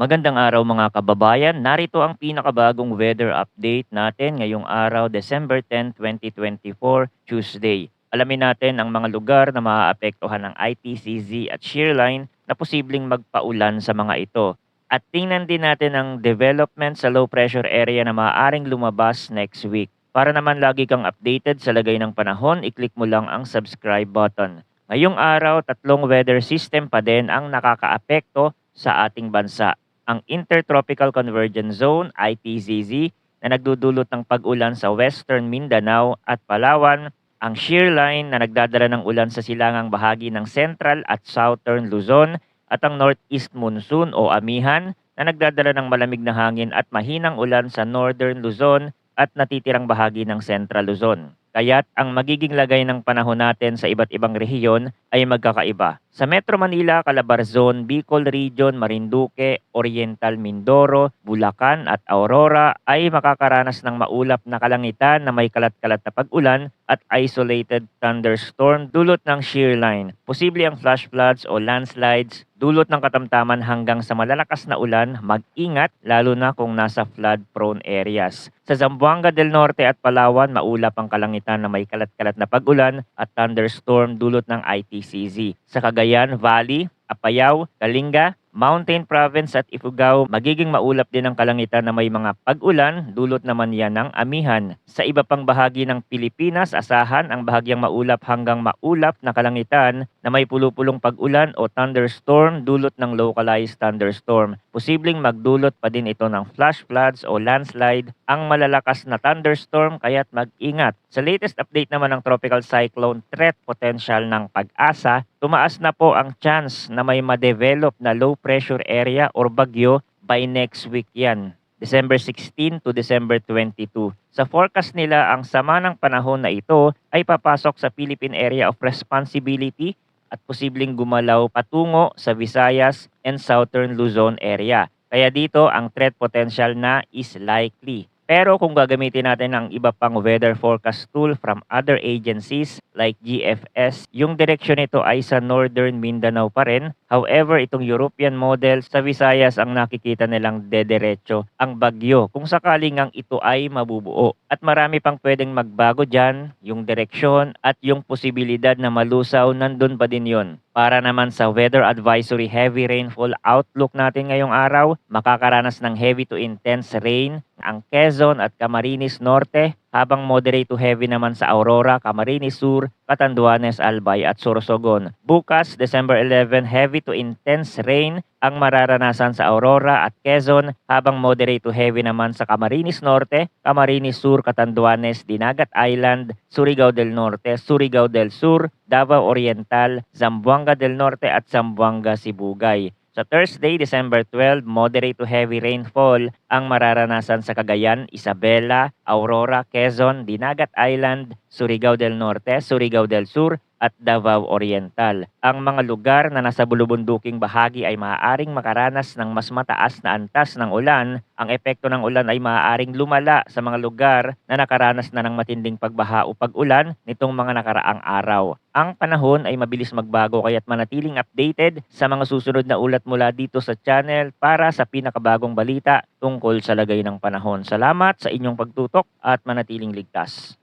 Magandang araw mga kababayan. Narito ang pinakabagong weather update natin ngayong araw, December 10, 2024, Tuesday. Alamin natin ang mga lugar na maaapektuhan ng ITCZ at shearline na posibleng magpaulan sa mga ito. At tingnan din natin ang development sa low pressure area na maaaring lumabas next week. Para naman lagi kang updated sa lagay ng panahon, i-click mo lang ang subscribe button. Ngayong araw, tatlong weather system pa din ang nakakaapekto sa ating bansa: ang Intertropical Convergence Zone ITZZ na nagdudulot ng pag-ulan sa Western Mindanao at Palawan, ang shear line na nagdadala ng ulan sa silangang bahagi ng Central at Southern Luzon, at ang Northeast Monsoon o Amihan na nagdadala ng malamig na hangin at mahinang ulan sa Northern Luzon at natitirang bahagi ng Central Luzon. Kaya't ang magiging lagay ng panahon natin sa iba't ibang rehiyon ay magkakaiba. Sa Metro Manila, Calabarzon, Bicol Region, Marinduque, Oriental Mindoro, Bulacan at Aurora ay makakaranas ng maulap na kalangitan na may kalat-kalat na pag-ulan at isolated thunderstorm dulot ng shear line. Posible ang flash floods o landslides dulot ng katamtaman hanggang sa malalakas na ulan. Mag-ingat lalo na kung nasa flood-prone areas. Sa Zamboanga del Norte at Palawan, maulap ang kalangitan na may kalat-kalat na pag-ulan at thunderstorm dulot ng ITCZ. Sa Cagayan Valley, Apayao, Kalinga, Mountain Province at Ifugao, magiging maulap din ang kalangitan na may mga pag-ulan, dulot naman yan ng amihan. Sa iba pang bahagi ng Pilipinas, asahan ang bahagyang maulap hanggang maulap na kalangitan na may pulupulong pag-ulan o thunderstorm dulot ng localized thunderstorm. Posibleng magdulot pa din ito ng flash floods o landslide ang malalakas na thunderstorm, kaya't mag-ingat. Sa latest update naman ng Tropical Cyclone Threat Potential ng Pag-asa, tumaas na po ang chance na may ma-develop na low pressure area or bagyo by next week yan, December 16 to December 22. Sa forecast nila, ang sama ng panahon na ito ay papasok sa Philippine Area of Responsibility at posibleng gumalaw patungo sa Visayas and Southern Luzon area. Kaya dito ang threat potential na is likely. Pero kung gagamitin natin ang iba pang weather forecast tool from other agencies like GFS, yung direksyon nito ay sa Northern Mindanao pa rin. However, itong European model, sa Visayas ang nakikita nilang dederecho ang bagyo kung sakaling ang ito ay mabubuo. At marami pang pwedeng magbago dyan, yung direksyon at yung posibilidad na malusaw, nandun pa din yon. Para naman sa weather advisory heavy rainfall outlook natin ngayong araw, makakaranas ng heavy to intense rain ang Quezon at Camarines Norte, habang moderate to heavy naman sa Aurora, Camarines Sur, Catanduanes, Albay at Sorsogon. Bukas, December 11, heavy to intense rain ang mararanasan sa Aurora at Quezon, habang moderate to heavy naman sa Camarines Norte, Camarines Sur, Catanduanes, Dinagat Island, Surigao del Norte, Surigao del Sur, Davao Oriental, Zamboanga del Norte at Zamboanga Sibugay. Sa Thursday, December 12, moderate to heavy rainfall ang mararanasan sa Cagayan, Isabela, Aurora, Quezon, Dinagat Island, Surigao del Norte, Surigao del Sur at Davao Oriental. Ang mga lugar na nasa bulubunduking bahagi ay maaaring makaranas ng mas mataas na antas ng ulan. Ang epekto ng ulan ay maaaring lumala sa mga lugar na nakaranas na ng matinding pagbaha o pag-ulan nitong mga nakaraang araw. Ang panahon ay mabilis magbago, kaya't manatiling updated sa mga susunod na ulat mula dito sa channel para sa pinakabagong balita tungkol sa lagay ng panahon. Salamat sa inyong pagtutok at manatiling ligtas.